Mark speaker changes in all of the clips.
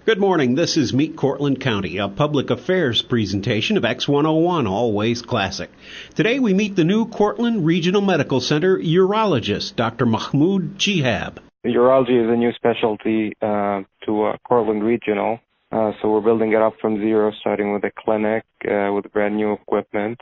Speaker 1: Good morning. This is Meet Cortland County, a public affairs presentation of X101, Always Classic. Today we meet the new Cortland Regional Medical Center urologist, Dr. Mahmoud Chihab.
Speaker 2: Urology is a new specialty to Cortland Regional, so we're building it up from zero, starting with a clinic with brand new equipment,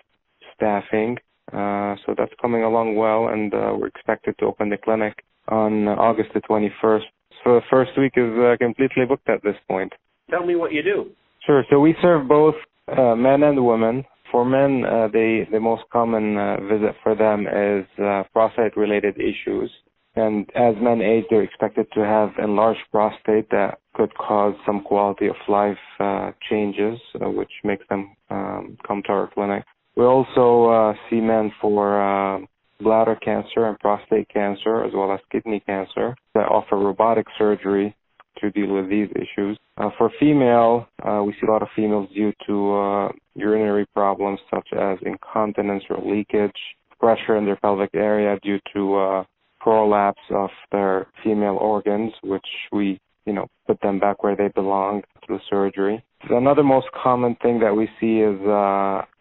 Speaker 2: staffing. So that's coming along well, and we're expected to open the clinic on August the 21st. So the first week is completely booked at this point.
Speaker 1: Tell me what you do.
Speaker 2: Sure. So we serve both men and women. For men, the most common visit for them is prostate-related issues. And as men age, they're expected to have enlarged prostate that could cause some quality of life changes, which makes them come to our clinic. We also see men for bladder cancer and prostate cancer, as well as kidney cancer, that offer robotic surgery to deal with these issues. For female, we see a lot of females due to urinary problems such as incontinence or leakage, pressure in their pelvic area due to prolapse of their female organs, which we, put them back where they belong through surgery. Another most common thing that we see is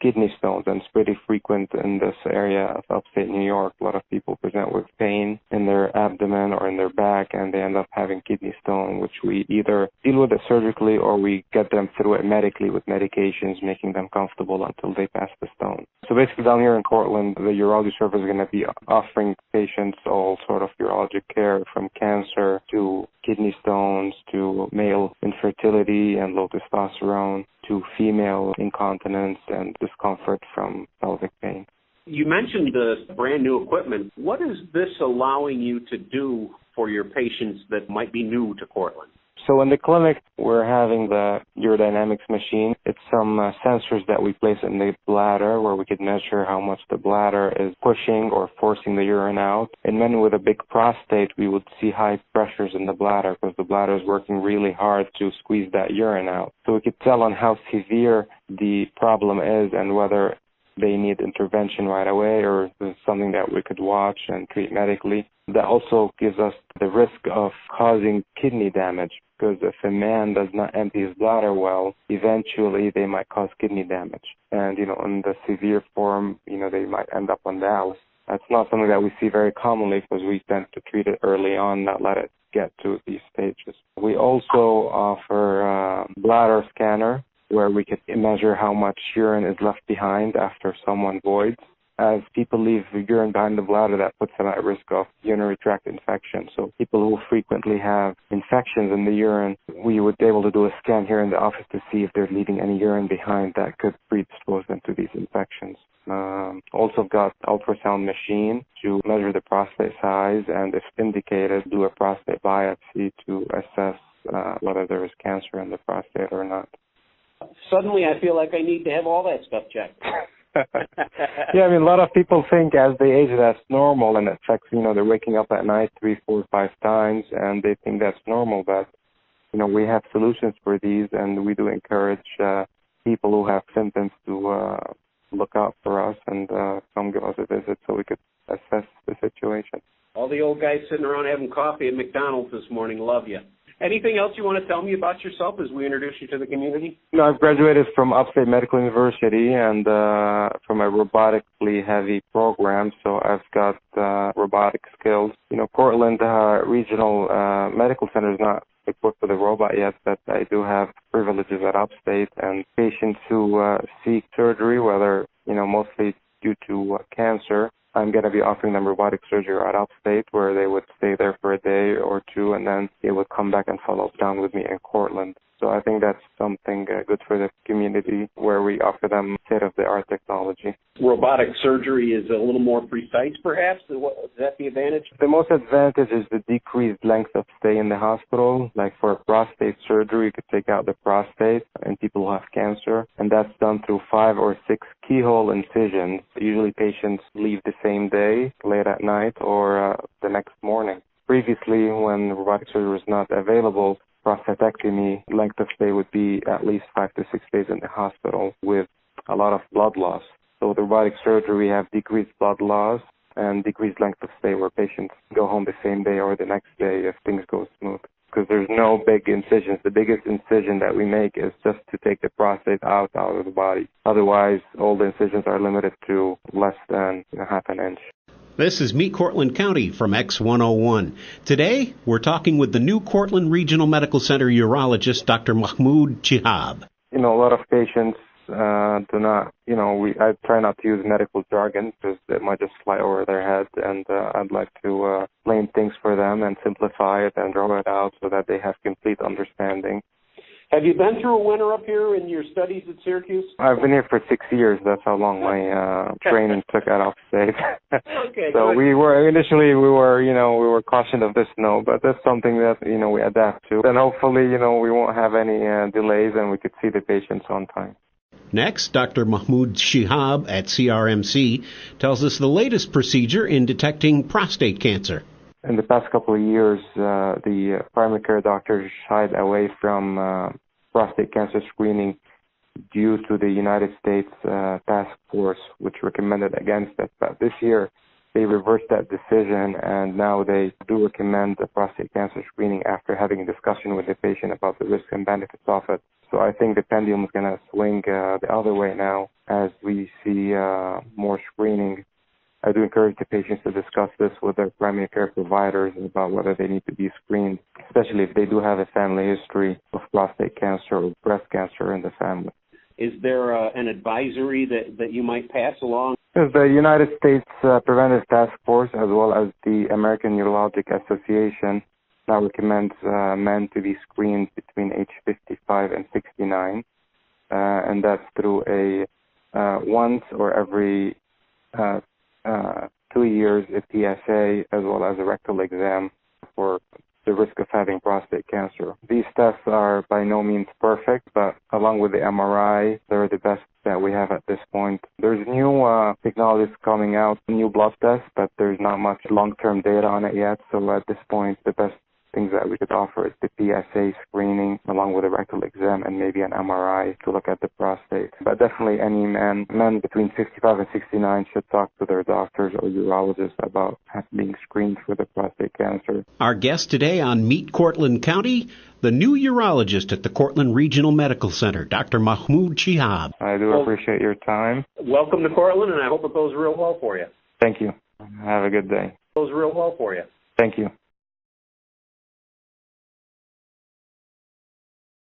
Speaker 2: kidney stones, and it's pretty frequent in this area of upstate New York. A lot of people present with pain in their abdomen or in their back, and they end up having kidney stone, which we either deal with it surgically or we get them through it medically with medications, making them comfortable until they pass the stone. So basically down here in Cortland, the urology service is going to be offering patients all sort of urologic care, from cancer to kidney stones to male infertility and low testosterone to female incontinence and discomfort from pelvic pain.
Speaker 1: You mentioned the brand new equipment. What is this allowing you to do for your patients that might be new to Cortland?
Speaker 2: So in the clinic, we're having the urodynamics machine. It's some sensors that we place in the bladder where we could measure how much the bladder is pushing or forcing the urine out. In men with a big prostate, we would see high pressures in the bladder because the bladder is working really hard to squeeze that urine out. So we could tell on how severe the problem is and whether they need intervention right away or something that we could watch and treat medically. That also gives us the risk of causing kidney damage, because if a man does not empty his bladder well, eventually they might cause kidney damage. And, in the severe form, they might end up on dialysis. That's not something that we see very commonly because we tend to treat it early on, not let it get to these stages. We also offer bladder scanner, where we can measure how much urine is left behind after someone voids. As people leave urine behind the bladder, that puts them at risk of urinary tract infection. So people who frequently have infections in the urine, we would be able to do a scan here in the office to see if they're leaving any urine behind that could predispose them to these infections. Also got ultrasound machine to measure the prostate size, and if indicated, do a prostate biopsy to assess whether there is cancer in the prostate or not.
Speaker 1: Suddenly I feel like I need to have all that stuff checked.
Speaker 2: Yeah, a lot of people think as they age that's normal, and it affects, they're waking up at night 3, 4, 5 times, and they think that's normal, but, we have solutions for these, and we do encourage people who have symptoms to look out for us and come give us a visit so we could assess the situation.
Speaker 1: All the old guys sitting around having coffee at McDonald's this morning love you. Anything else you want to tell me about yourself as we introduce you to the community?
Speaker 2: I've graduated from Upstate Medical University and from a robotically heavy program, so I've got robotic skills. Cortland Regional Medical Center is not equipped with a robot yet, but I do have privileges at Upstate, and patients who seek surgery, whether, mostly due to cancer, I'm going to be offering them robotic surgery at Upstate, where they would stay there for a day or two, and then they would come back and follow up down with me in Cortland. So I think that's something good for the community, where we offer them state-of-the-art technology.
Speaker 1: Robotic surgery is a little more precise, perhaps? Is that the advantage?
Speaker 2: The most advantage is the decreased length of stay in the hospital. Like for prostate surgery, you could take out the prostate in people who have cancer, and that's done through 5 or 6 keyhole incisions. Usually patients leave the same day, late at night, or the next morning. Previously, when robotic surgery was not available, prostatectomy length of stay would be at least 5 to 6 days in the hospital with a lot of blood loss. So with robotic surgery, we have decreased blood loss and decreased length of stay, where patients go home the same day or the next day if things go smooth. because there's no big incisions. The biggest incision that we make is just to take the prostate out of the body. Otherwise, all the incisions are limited to less than half an inch.
Speaker 1: This is Meet Cortland County from X101. Today, we're talking with the new Cortland Regional Medical Center urologist, Dr. Mahmoud Chihab.
Speaker 2: A lot of patients do not, I try not to use medical jargon because it might just fly over their head, and I'd like to explain things for them and simplify it and draw it out so that they have complete understanding.
Speaker 3: Have you been through a winter up here in your studies at Syracuse?
Speaker 2: I've been here for 6 years. That's how long my training took at Upstate.
Speaker 3: Okay.
Speaker 2: So
Speaker 3: good.
Speaker 2: we were cautioned of the snow, but that's something that, we adapt to. And hopefully, we won't have any delays and we could see the patients on time.
Speaker 1: Next, Dr. Mahmoud Chihab at CRMC tells us the latest procedure in detecting prostate cancer.
Speaker 2: In the past couple of years, the primary care doctors shied away from prostate cancer screening due to the United States task force, which recommended against it. But this year, they reversed that decision, and now they do recommend the prostate cancer screening after having a discussion with the patient about the risks and benefits of it. So I think the pendulum is going to swing the other way now as we see more screening. I do encourage the patients to discuss this with their primary care providers about whether they need to be screened, especially if they do have a family history of prostate cancer or breast cancer in the family.
Speaker 3: Is there an advisory that you might pass along?
Speaker 2: The United States Preventive Task Force, as well as the American Urologic Association, now recommends men to be screened between age 55 and 69, and that's through a once or every 2 years a PSA, as well as a rectal exam for the risk of having prostate cancer. These tests are by no means perfect, but along with the MRI, they're the best that we have at this point. There's new technologies coming out, new blood tests, but there's not much long-term data on it yet. So at this point, the best things that we could offer is the PSA screening along with a rectal exam and maybe an MRI to look at the prostate. But definitely any men between 55 and 69 should talk to their doctors or urologists about being screened for the prostate cancer.
Speaker 1: Our guest today on Meet Cortland County, the new urologist at the Cortland Regional Medical Center, Dr. Mahmoud Chihab.
Speaker 2: I do appreciate your time.
Speaker 3: Welcome to Cortland, and I hope it goes real well for you.
Speaker 2: Thank you. Have a good day.
Speaker 3: Goes real well for you.
Speaker 2: Thank you.